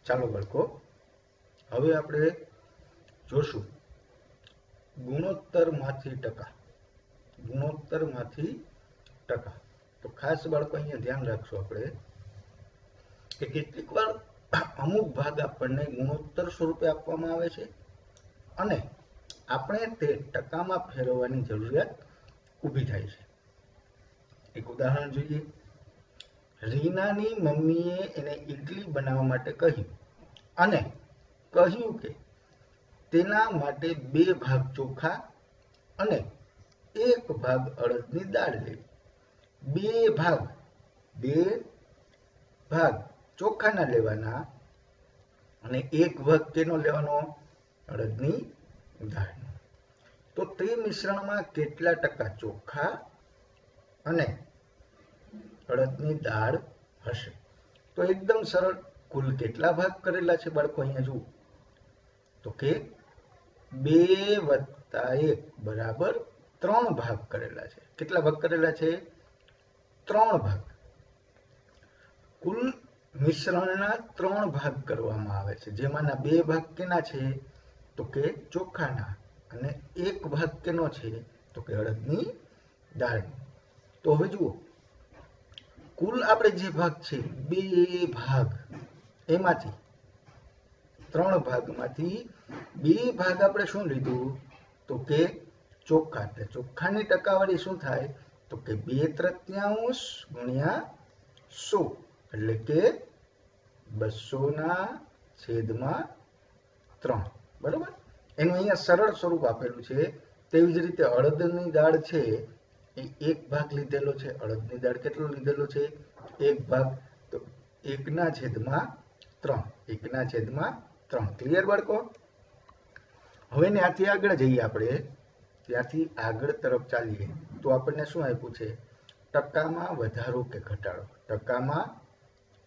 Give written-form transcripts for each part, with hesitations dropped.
ચાલો બાળકો, હવે આપણે જોશું ગુણોત્તરમાંથી ટકા. ગુણોત્તરમાંથી ટકા. તો ખાસ બાળકો અહીંયા ધ્યાન રાખશો આપણે કે કેટલીક વાર અમુક ભાગ આપણને ગુણોત્તર સ્વરૂપે આપવામાં આવે છે અને આપણે તે ટકામાં ફેરવવાની જરૂરિયાત ઊભી થાય છે. એક ઉદાહરણ જોઈએ. રીનાની મમ્મીએ એને ઇડલી બનાવવા માટે કહ્યું અને કહ્યું કે તેના માટે 2 ભાગ ચોખા અને 1 ભાગ અડદની દાળ લેવી. 2 ભાગ ચોખાના લેવાના અને 1 ભાગ કેનો લેવાનો? અડદની દાળનો. તો તે મિશ્રણમાં કેટલા ટકા ચોખા અને અડદની દાળ હશે? તો એકદમ સરળ. કુલ કેટલા ભાગ કરેલા છે બાળકો? અહીંયા જુઓ તો કે 2 + 1 બરાબર 3 ભાગ કરેલા છે. કેટલા ભાગ કરેલા છે? 3 ભાગ. કુલ મિશ્રણના 3 ભાગ કરવામાં આવે છે, જેમાંના 2 ભાગ કેના છે? તો કે ચોખાના, અને 1 ભાગ કેનો છે? તો કે અડદની દાળનો. તો હવે જુઓ, કુલ આપણે જે ભાગ છે 2 ભાગ, એમાંથી 3 ભાગમાંથી 2 ભાગ આપણે શું લીધું? તો કે ચોખા. એટલે ચોખાની ટકાવારી શું થાય? તો કે 2/3 ગુણ્યા 100, એટલે કે 200/3. બરોબર? એનું અહીંયા સરળ સ્વરૂપ આપેલું છે. તેવી જ રીતે અડદની દાળ છે એ 1 ભાગ લીધેલો છે. અડદની દાળ કેટલો લીધેલો છે? 1 ભાગ. તો 1/3. 1/3. ક્લિયર બાળકો? હવે ત્યાંથી આગળ જઈએ આપણે. ત્યાંથી આગળ તરફ ચાલીએ તો આપણને શું આપ્યું છે? ટકામાં વધારો કે ઘટાડો. ટકામાં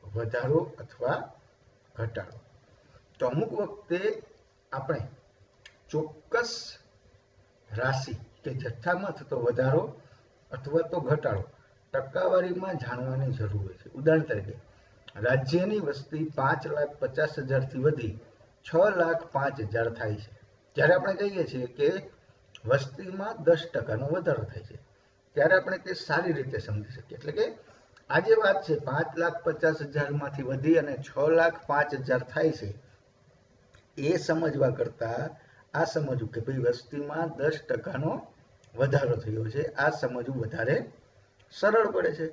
વધારો અથવા ઘટાડો. તો અમુક વખતે આપણે ચોક્કસ રાશિ કે જથ્થામાં થતો વધારો અથવા તો ઘટાડો ટકાવારીમાં જાણવાની જરૂર હોય છે. ઉદાહરણ તરીકે, રાજ્યની વસ્તી 5,50,000 થી વધી 6,05,000 થાય છે. જ્યારે આપણે કહીએ છીએ કે વસ્તીમાં 10% વધારો થાય છે, ત્યારે આપણે તે સારી રીતે સમજી શકીએ. એટલે કે આ જે વાત છે 5,50,000 માંથી વધી અને 6,05,000 થાય છે, એ સમજવા કરતા આ સમજવું કે ભાઈ વસ્તીમાં 10% વધારો થયો છે, આ સમજવું વધારે સરળ પડે છે.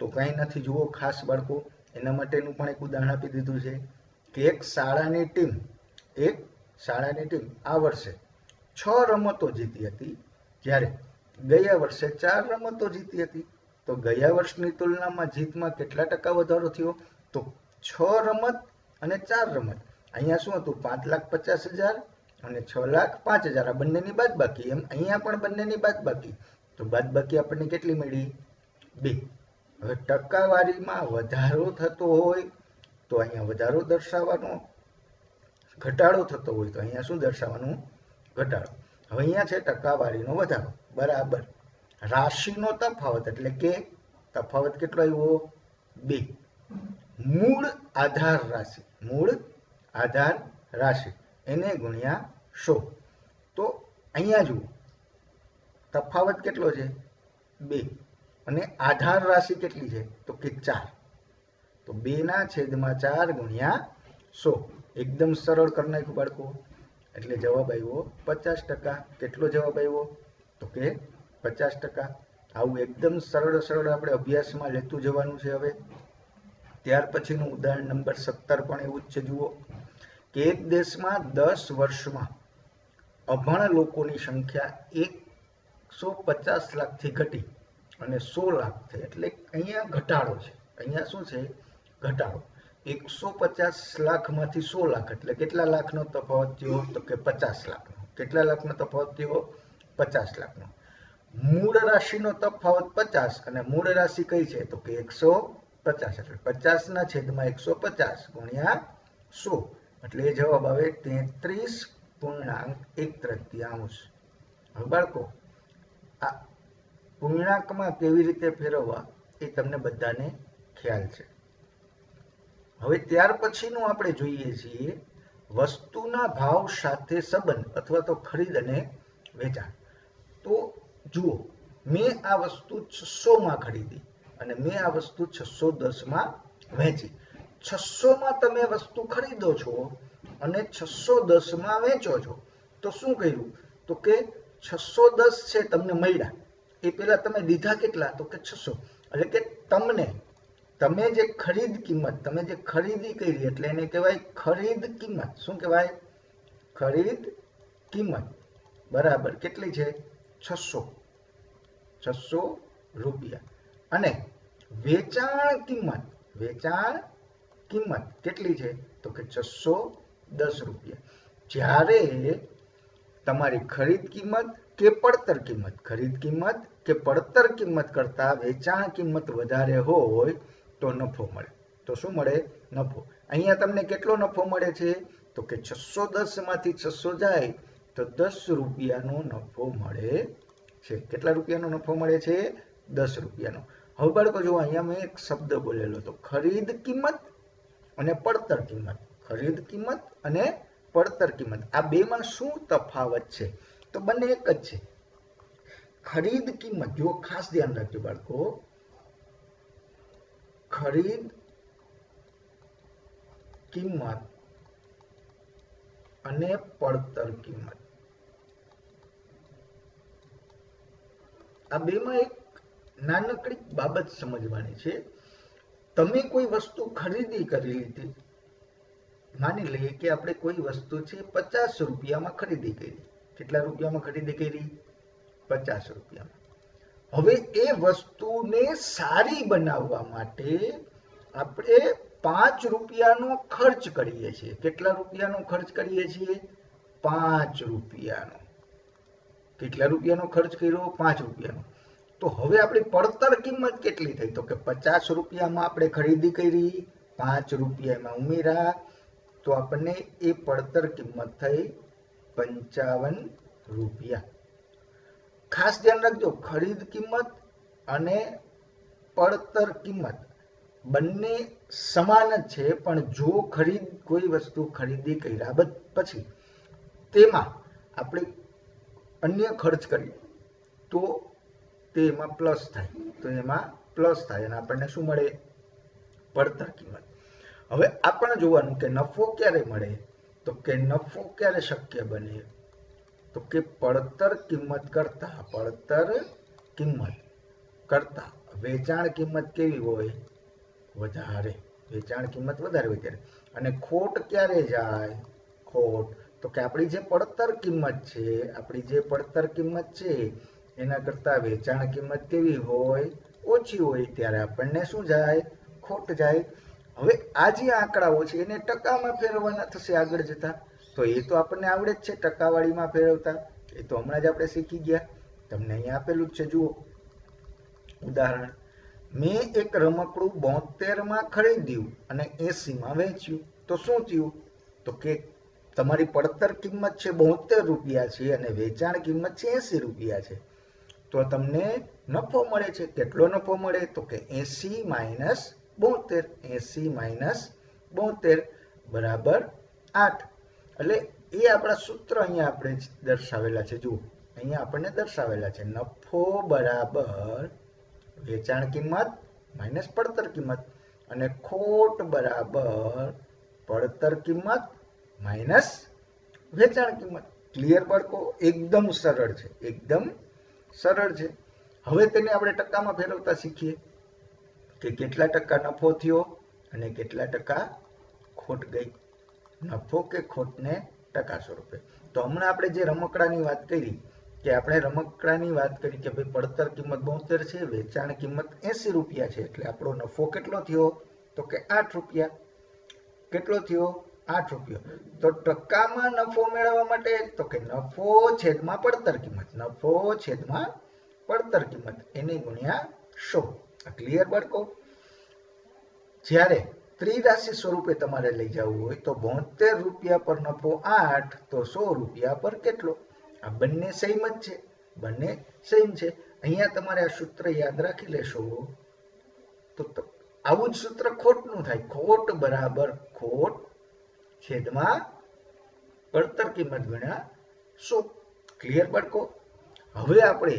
તો કંઈ નથી, જુઓ ખાસ બાળકો, એના માટેનું પણ એક ઉદાહરણ આપી દીધું છે કે એક શાળાની ટીમ આ વર્ષે 6 રમતો જીતી હતી, જ્યારે ગયા વર્ષે 4 રમતો જીતી હતી. તો ગયા વર્ષની તુલનામાં જીતમાં કેટલા ટકા વધારો થયો? તો 6 રમત અને 4 રમત. અહીંયા શું હતું? 5,50,000 અને 6,05,000. આ બંનેની બાદબાકી. એમ અહીંયા પણ બંનેની બાદબાકી. તો બાદબાકી આપણને કેટલી મળી? 2. હવે ટકાવારીમાં વધારો થતો હોય તો અહીંયા વધારો દર્શાવવાનો, ઘટાડો થતો હોય તો અહીંયા શું દર્શાવવાનું? ઘટાડો. હવે અહીંયા છે ટકાવારીનો વધારો બરાબર રાશિનો તફાવત, એટલે કે તફાવત કેટલો આવ્યો? 2. મૂળ આધાર રાશિ એને ગુણ્યા 100. તો અહીંયા જુઓ તફાવત કેટલો છે? 2. અને આધાર રાશિ કેટલી છે? તો કે 4. તો 2/4 ગુણ્યા 100. એકદમ સરળ કરી નાખ્યું બાળકો. એટલે જવાબ આવ્યો 50%. કેટલો જવાબ આવ્યો? તો કે 50%. આવું એકદમ સરળ આપણે અભ્યાસમાં લેતું જવાનું છે. હવે ત્યાર પછીનું ઉદાહરણ નંબર 17 પણ એવું જ છે. જુઓ કે એક દેશમાં 10 વર્ષમાં અભણ લોકોની સંખ્યા 150 લાખથી ઘટી અને 100 લાખ થઈ. એટલે અહીંયા ઘટાડો છે. અહીંયા શું છે? ઘટાડો. 150 લાખમાંથી 100 લાખ એટલે કેટલા લાખનો તફાવત થયો? તો કે 50 લાખનો. કેટલા લાખનો તફાવત થયો? 50 લાખનો. મૂળ રાશિનો તફાવત 50 અને મૂળ રાશિ કઈ છે? તો કે 150. એટલે 50/150 ગુણ્યા 100. એટલે એ જવાબ આવે 33.1/3. હવે બાળકો, આ પૂર્ણાંકમાં કેવી રીતે ફેરવવા એ તમને બધાને ખ્યાલ છે. હવે ત્યાર પછીનું આપણે જોઈએ છીએ વસ્તુના ભાવ સાથે સંબંધ અથવા તો ખરીદ અને વેચાણ. તો જુઓ, મેં આ વસ્તુ 600 માં ખરીદી અને મેં આ વસ્તુ 610 માં વેચી. 600 માં તમે વસ્તુ ખરીદો છો અને 610 માં વેચો છો. તો શું કર્યું? તો કે 610 છે તમને મળ્યા, એ પેલા તમે દીધા કેટલા? તો કે 600. એટલે કે તમે જે ખરીદ કિંમત, તમે જે ખરીદી કરી એટલે એને કહેવાય ખરીદ કિંમત. શું કહેવાય? ખરીદ કિંમત બરાબર કેટલી છે? 600 રૂપિયા. અને વેચાણ કિંમત કેટલી છે? તો કે 610 રૂપિયા. જ્યારે તમારી ખરીદ કિંમત કે પડતર કિંમત કરતા વેચાણ કિંમત વધારે હોય તો નફો મળે. તો શું મળે? નફો. અહીંયા તમને કેટલો નફો મળે છે? તો કે 610 માંથી 600 જાય તો 10 રૂપિયાનો નફો મળે છે. કેટલા રૂપિયાનો નફો મળે છે? 10 રૂપિયાનો. હવે બાળકો જો અહીંયા મેં એક શબ્દ બોલેલો હતો, ખરીદ કિંમત અને પડતર કિંમત. ખરીદ કિંમત અને પડતર કિંમત, આ બેમાં શું તફાવત છે? તો બંને એક જ છે. ખરીદ કિંમત, જો ખાસ ધ્યાન રાખજો બાળકો, ખરીદ કિંમત અને પડતર કિંમત, આ બેમાં એક નાનકડી બાબત સમજવાની છે. તમે કોઈ વસ્તુ ખરીદી કરી લીધી, માની લઈએ કે આપણે કોઈ વસ્તુ છે 50 રૂપિયામાં ખરીદી કરી. કેટલા રૂપિયામાં ખરીદી કરી? 50 રૂપિયામાં. હવે એ વસ્તુને સારી બનાવવા માટે આપણે 5 રૂપિયાનો ખર્ચ કરીએ છીએ. કેટલા રૂપિયાનો ખર્ચ કરીએ છીએ? 5 રૂપિયાનો. કેટલા રૂપિયાનો ખર્ચ કર્યો? 5 રૂપિયાનો. તો હવે આપણી પડતર કિંમત કેટલી થઈ? તો કે 50 રૂપિયામાં આપણે ખરીદી કરી, 5 રૂપિયા એમાં ઉમેર્યા, તો આપણને એ પડતર કિંમત થઈ 55 રૂપિયા. ખાસ ધ્યાન રાખજો, ખરીદ કિંમત અને પડતર કિંમત બંને સમાન જ છે, પણ જો કોઈ વસ્તુ ખરીદી કર્યા પછી તેમાં આપણે અન્ય ખર્ચ કરીએ તો તેમાં પ્લસ થાય. તો એમાં પ્લસ થાય અને આપણને શું મળે? પડતર કિંમત. હવે આપણે જોવાનું કે નફો ક્યારે મળે? તો કે નફો ક્યારે શક્ય બને? તો કે પડતર કિંમત કરતા વેચાણ કિંમત કેવી હોય? વધારે. વેચાણ કિંમત વધારે હોય ત્યારે. અને ખોટ ક્યારે જાય? ખોટ, તો કે આપણી જે પડતર કિંમત છે એના કરતા વેચાણ કિંમત કેવી હોય? ઓછી હોય, ત્યારે આપણને શું જાય? ખોટ જાય. હવે આ જે આંકડાઓ છે એને ટકામાં ફેરવવાના થશે આગળ જતા. તો એ તો આપણને આવડે જ છે ટકાવાળીમાં ફેરવતા, એ તો હમણાં જ આપણે શીખી ગયા. તમને અહીંયા આપેલું જ છે, જુઓ ઉદાહરણ. મેં એક રમકડું 72 માં ખરીદ્યું અને 80 માં વેચ્યું. તો શું થયું? તો કે તમારી પડતર કિંમત છે 72 રૂપિયા છે અને વેચાણ કિંમત છે 80 રૂપિયા છે. તો તમને નફો મળે છે. કેટલો નફો મળે? તો કે 80 માઇનસ 72 બરાબર 8. એટલે એ આપણા સૂત્ર અહીંયા આપણે દર્શાવેલા છે. જુઓ અહીંયા આપણને દર્શાવેલા છે, નફો બરાબર વેચાણ કિંમત માઇનસ પડતર કિંમત અને ખોટ બરાબર પડતર કિંમત માઇનસ વેચાણ કિંમત. ક્લિયર બાળકો? એકદમ સરળ છે. હવે તેને આપણે ટકામાં ફેરવતા શીખીએ કે કેટલા ટકા નફો થયો અને કેટલા ટકા ખોટ ગઈ. નફો કે ખોટને ટકા સ્વરૂપે. તો હમણાં આપણે જે રમકડાની વાત કરી કે ભાઈ પડતર કિંમત 72 છે, વેચાણ કિંમત 80 રૂપિયા છે, એટલે આપણો નફો કેટલો થયો? તો કે 8 રૂપિયા. કેટલો થયો? 8 રૂપિયા. તો ટકામાં નફો મેળવવા માટે તો કે નફો છેદમાં પડતર કિંમત એની ગુણ્યા 100. ક્લિયર બાળકો? જ્યારે ત્રિરાશિ સ્વરૂપે તમારે લઈ જવું હોય તો 72 રૂપિયા પર નફો 8, તો 100 રૂપિયા પર કેટલો? આ બંને સેમ જ છે, અહીંયા તમારે આ સૂત્ર યાદ રાખી લેશો તો આવું જ સૂત્ર ખોટનું થાય. ખોટ બરાબર ખોટ છેદમાં પડતર કિંમત ગુણ્યા 100. ક્લિયર બાળકો? હવે આપણે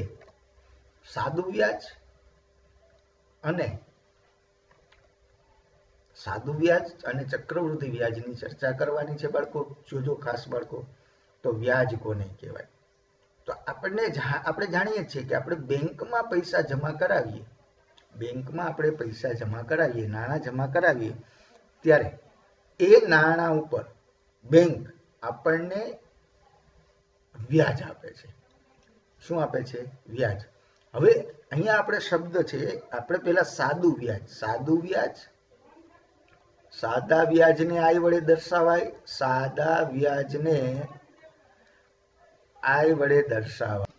સાદું વ્યાજ અને ચક્રવૃદ્ધિ વ્યાજની ચર્ચા કરવાની છે બાળકો. જોજો ખાસ બાળકો. તો વ્યાજ કોને કહેવાય? તો આપણે જાણીએ છીએ કે આપણે બેંકમાં પૈસા જમા કરાવીએ, નાણાં જમા કરાવીએ ત્યારે એ નાણાં ઉપર બેંક આપણને વ્યાજ આપે છે. શું આપે છે? વ્યાજ. હવે અહીંયા આપણે શબ્દ છે, આપણે પેલા સાદું વ્યાજ, સાદા વ્યાજને આઈ વડે દર્શાવાય. સાદા વ્યાજને આઈ વડે દર્શાવાય.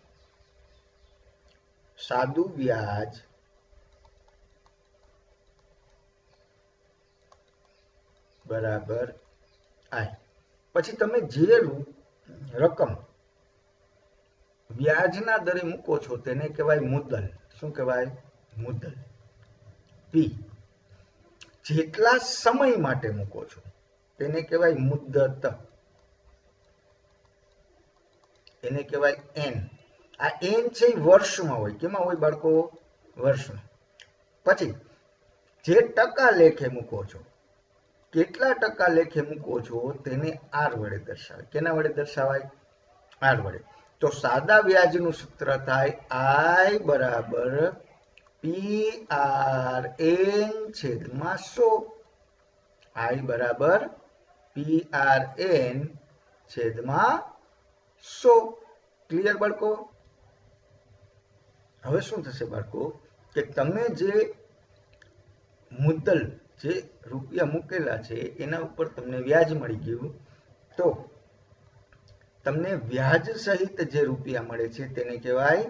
સાદું વ્યાજ બરાબર આઈ. પછી તમે જે રકમ વ્યાજના દરે મૂકો છો તેને કહેવાય મુદ્દલ. શું કહેવાય? મુદ્દલ. પી. જેટલા સમય માટે મૂકો છો તેને કહેવાય મુદ્દત. એને કહેવાય એન. આ એન છે એ વર્ષમાં હોય. કેમાં હોય બાળકો? વર્ષમાં. પછી જે ટકા લેખે મૂકો છો, કેટલા ટકા લેખે મૂકો છો તેને આર વડે દર્શાવાય. કેના વડે દર્શાવાય? આર વડે. તો સાદા વ્યાજનું સૂત્ર થાય આઈ બરાબર પી આર એન છેદમાં 100. આઈ બરાબર પી આર એન છેદમાં 100. ક્લિયર બાળકો? હવે શું થશે બાળકો કે તમે જે મુદ્દલ, જે રૂપિયા મૂકેલા છે એના ઉપર તમને વ્યાજ મળી ગયું, તો તમને વ્યાજ સહિત જે રૂપિયા મળે છે તેને કહેવાય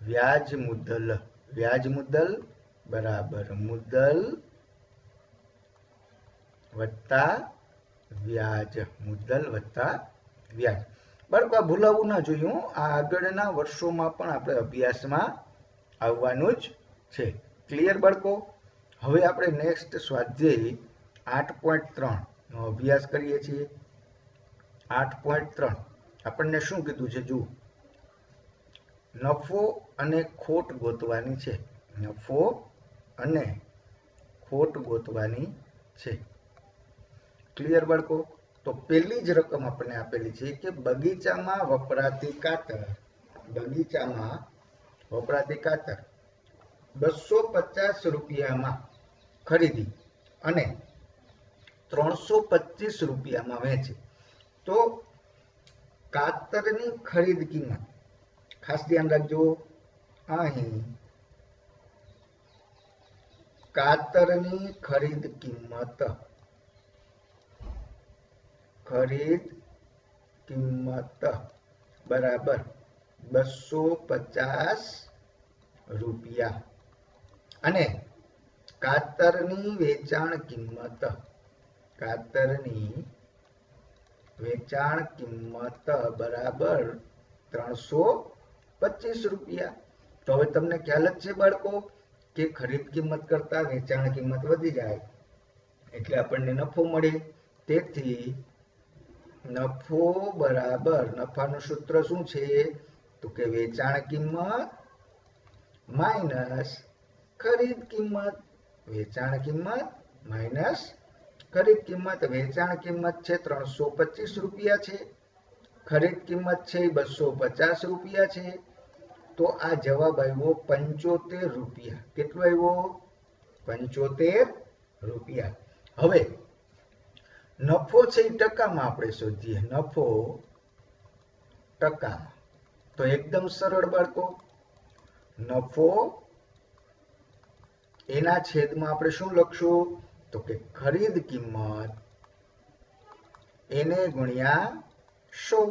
વ્યાજ મુદ્દલ. વ્યાજ મુદ્દલ બરાબર મુદ્દલ વત્તા વ્યાજ. મુદ્દલ વત્તા વ્યાજ. બાળકો આ ભૂલાવવું ના જોઈએ. આ આગળના વર્ષોમાં પણ આપણે અભ્યાસમાં આવવાનું જ છે. ક્લિયર બાળકો? હવે આપણે નેક્સ્ટ સ્વાધ્યાય 8.3 નો અભ્યાસ કરીએ છીએ. 8.3 આપણને શું કીધું છે? જુઓ, નફો અને ખોટ ગોતવાની છે. નફો અને ખોટ ગોતવાની છે. ક્લિયર બાળકો? તો પહેલી જ રકમ આપણને આપેલી છે કે બગીચામાં વપરાતી કાતર 250 રૂપિયામાં ખરીદી અને 325 રૂપિયામાં વેચે. તો કાતરની ખરીદ કિંમત, ખાસ ધ્યાન રાખજો, અહીં કાતરની ખરીદ કિંમત બરાબર 250 રૂપિયા અને કાતરની વેચાણ કિંમત બરાબર 325 રૂપિયા. તો હવે તમને ખ્યાલ જ છે બાળકો કે ખરીદ કિંમત કરતા વેચાણ કિંમત વધી જાય એટલે આપણને નફો મળે. તેથી નફો બરાબર, નફાનું સૂત્ર શું છે? તો કે વેચાણ કિંમત માઇનસ ખરીદ કિંમત. વેચાણ કિંમત માઇનસ ખરીદ કિંમત. વેચાણ કિંમત છે 325 રૂપિયા છે, ખરીદ કિંમત છે 250 રૂપિયા છે. તો આ જવાબ આવ્યો 75 રૂપિયા. કેટલો આવ્યો? 75 રૂપિયા. હવે નફો છે એ ટકામાં આપણે શોધીએ. નફો ટકામાં. તો એકદમ સરળ બાળકો. નફો એના છેદમાં આપણે શું લખશું? તો કે ખરીદ કિંમત એને ગુણ્યા 100.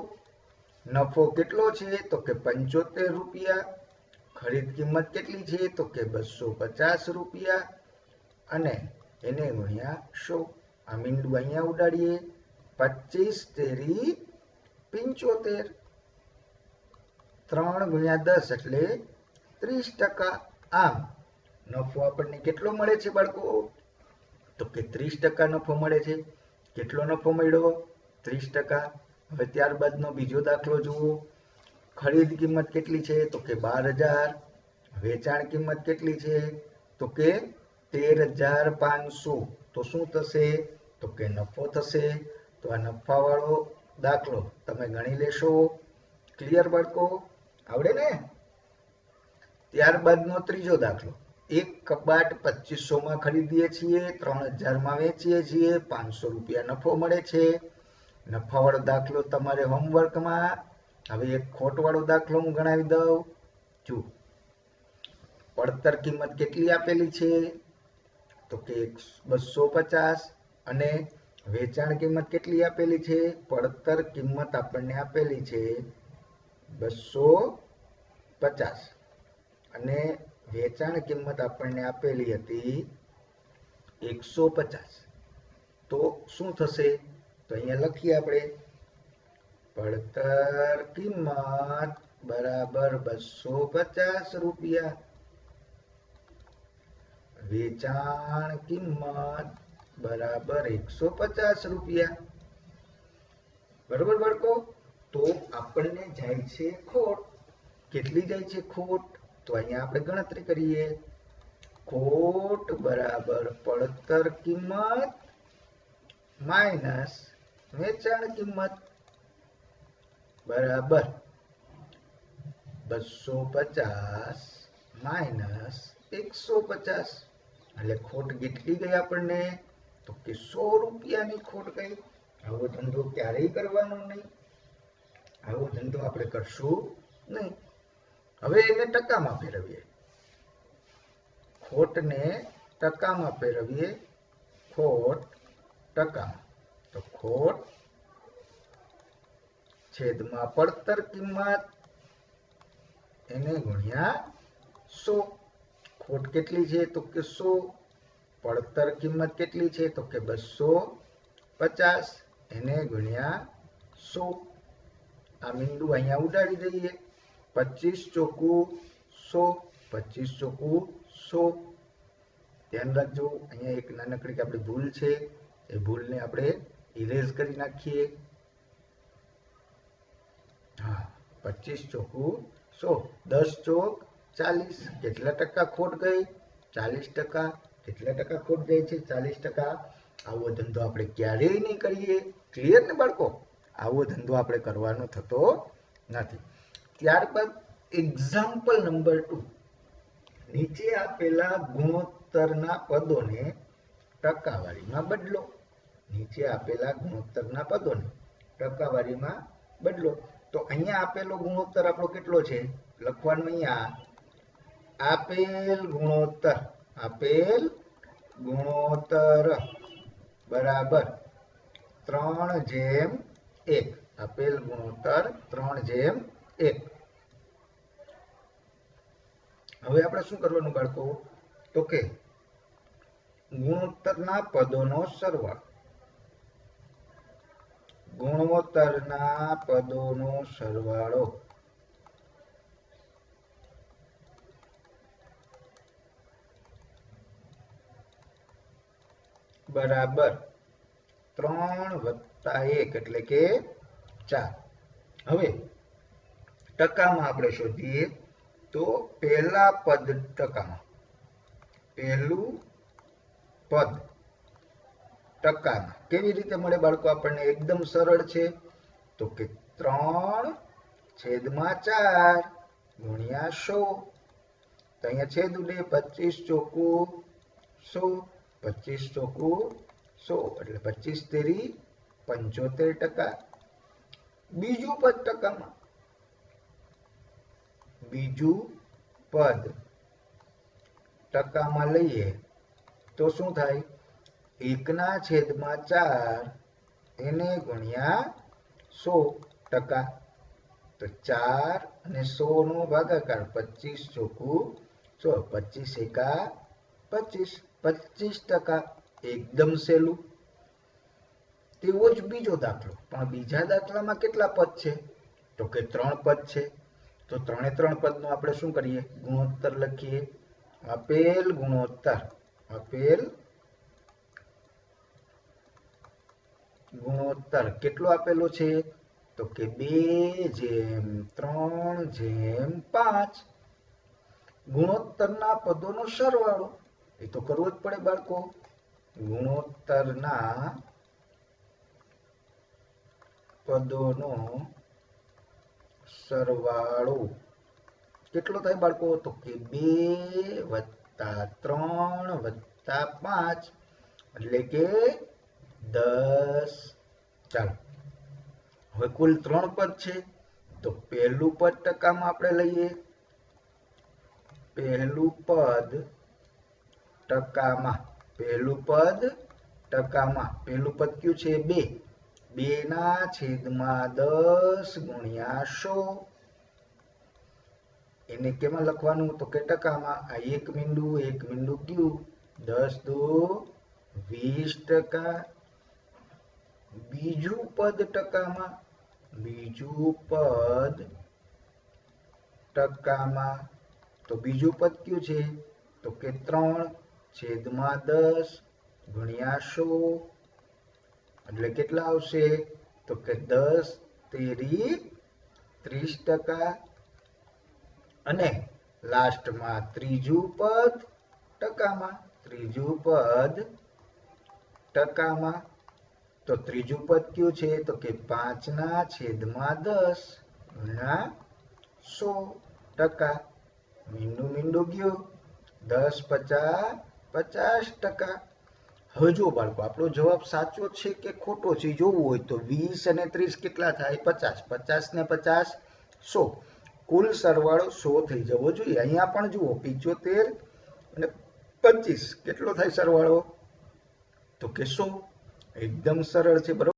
નફો કેટલો છે? તો કે 75 રૂપિયા. ખરીદ કિંમત કેટલી છે? તો કે 250 રૂપિયા અને એને ગુણ્યા 100. આ મીંડું અહીંયા ઉડાડીએ. 25 તેરી 75. 3 ગુણ્યા 10 એટલે 30%. આમ નફો આપણને કેટલો મળે છે બાળકો? તો કે 30% નફો મળે છે. કેટલો નફો મળ્યો? 30%. હવે ત્યારબાદનો બીજો દાખલો જુઓ. ખરીદ કિંમત કેટલી છે? તો કે 12,000. વેચાણ કિંમત કેટલી છે? તો કે 13,500. તો શું થશે? તો કે નફો થશે. તો આ નફાવાળો દાખલો તમે ગણી લેશો. ક્લિયર બાળકો? આવડે ને? ત્યારબાદનો ત્રીજો દાખલો. એક કબાટ 2500 માં ખરીદીએ છીએ, 3000 માં વેચીએ છીએ, 500 રૂપિયા નફો મળે છે. નફાવાળો દાખલો તમારે હોમવર્કમાં. હવે એક ખોટવાળો દાખલો હું ગણાવી દઉં. જો પડતર કિંમત કેટલી આપેલી છે? તો કે 250. અને વેચાણ કિંમત કેટલી આપેલી છે? પડતર કિંમત આપણને આપેલી છે 250 અને વેચાણ કિંમત આપણને આપેલી હતી 150. તો શું થશે? તો અહીંયા લખીએ આપણે, પડતર કિંમત બરાબર 250 રૂપિયા, વેચાણ કિંમત બરાબર 150 રૂપિયા. બરોબર બાળકો? તો આપણને જાય છે ખોટ. કેટલી જાય છે ખોટ? તો અહીંયા આપણે ગણતરી કરીએ. ખોટ બરાબર પડતર કિંમત માઇનસ વેચાણ કિંમત બરાબર 250 માઇનસ 150. એટલે ખોટ કેટલી ગઈ આપણને? તો કે 100 રૂપિયાની ખોટ ગઈ. આવો ધંધો ક્યારેય કરવાનો નહીં. આવો ધંધો આપણે કરશું નહીં. હવે એને ટકામાં ફેરવીએ. ખોટને ટકામાં ફેરવીએ. ખોટ ટકામાં. તો ખોટ છેદમાં પડતર કિંમત એને ગુણ્યા 100. ખોટ કેટલી છે? તો કે 100. પડતર કિંમત કેટલી છે? તો કે 250 એને ગુણ્યા 100. આ બિંદુ અહીંયા ઉડાડી દઈએ. 25 ચોકું 100. 25 ચોકું 100. ધ્યાન રાખજો, અહીંયા એક નાનકડી આપણી ભૂલ છે. એ ભૂલને આપણે ઇરેઝ કરી નાખીએ. હા, 25 ચોકું 100. 10 ચોક 40. કેટલા ટકા ખોટ ગઈ? 40%. કેટલા ટકા ખોટ ગઈ છે? 40%. આવો ધંધો આપણે ક્યારેય નહીં કરીએ. ક્લિયર ને બાળકો? આવો ધંધો આપણે કરવાનો થતો નથી. ત્યારબાદ એક્ઝામ્પલ નંબર 2. નીચે આપેલા ગુણોત્તરના પદોને ટકાવારીમાં બદલો. નીચે આપેલા ગુણોત્તરના પદોને ટકાવારીમાં બદલો. તો અહીંયા આપેલો ગુણોત્તર આપણો કેટલો છે? લખવાનું અહીંયા આપેલ ગુણોત્તર બરાબર 3:1. આપેલ ગુણોત્તર 3:1. હવે આપણે શું કરવાનું બાળકો? તો કે ગુણોત્તરના પદોનો સરવાળો. ગુણોત્તરના પદોનો સરવાળો બરાબર 3 + 1 એટલે કે 4. હવે ટકામાં આપણે શોધીએ. તો પહેલા પદ ટકામાં. પહેલું પદ ટકામાં કેવી રીતે મળે બાળકો? આપણને એકદમ સરળ છે. તો કે 3/4 ગુણ્યા 100. તો અહીંયા છેદ ઉડે. 25 ચોકું 100. 25 ચોકું 100 એટલે 25 તેરી 75%. બીજું પદ ટકામાં. બીજું પદ ટકામાં લઈએ તો શું થાય? 1/4 એને ગુણ્યા 100%. તો 4 અને 100 નો ભાગાકાર. 25 ચોકું 100. 25 એકા 25. 25%. એકદમ સહેલું. તેવો જ બીજો દાખલો. પણ બીજા દાખલામાં કેટલા પદ છે? તો કે 3 પદ છે. તો 3 પદનો આપણે શું કરીએ? ગુણોત્તર લખીએ. આપેલ ગુણોત્તર કેટલો આપેલો છે? તો કે 2:3:5. ગુણોત્તરના પદોનો સરવાળો એ તો કરવો જ પડે બાળકો. ગુણોત્તરના પદોનો સરવાળો કેટલો થાય બાળકો? તો કે 2 + 3 + 5 એટલે કે 10. ચાલો હવે કુલ 3 પદ છે તો પહેલું પદ ટકામાં આપણે લઈએ. પહેલું પદ ટકામાં પહેલું પદ કયું છે? 2. 2/10 × 100. એને કેમાં લખવાનું? તો કે ટકામાં. આ એક મીંડું કયું? 10 × 2 = 20. બીજું પદ ટકામાં તો બીજું પદ કયું છે? તો કે 3/10 × 100 એટલે કેટલા આવશે? તો કે 10 તેરી 30%. અને લાસ્ટમાં ત્રીજું પદ ટકામાં તો ત્રીજું પદ કયું છે? તો કે 5/10 × 100%. મીંડું ગયું. 10 × 50 = 50%. હવે જો બાળકો આપણો જવાબ સાચો છે કે ખોટો છે જોવું હોય તો 20 અને 30 કેટલા થાય? 50. 50 ને 50 100. કુલ સરવાળો 100 થઈ જવો જોઈએ. અહીંયા પણ જુઓ 75 અને 25 કેટલો થાય સરવાળો? તો કે 100. એકદમ સરળ છે બરોબર.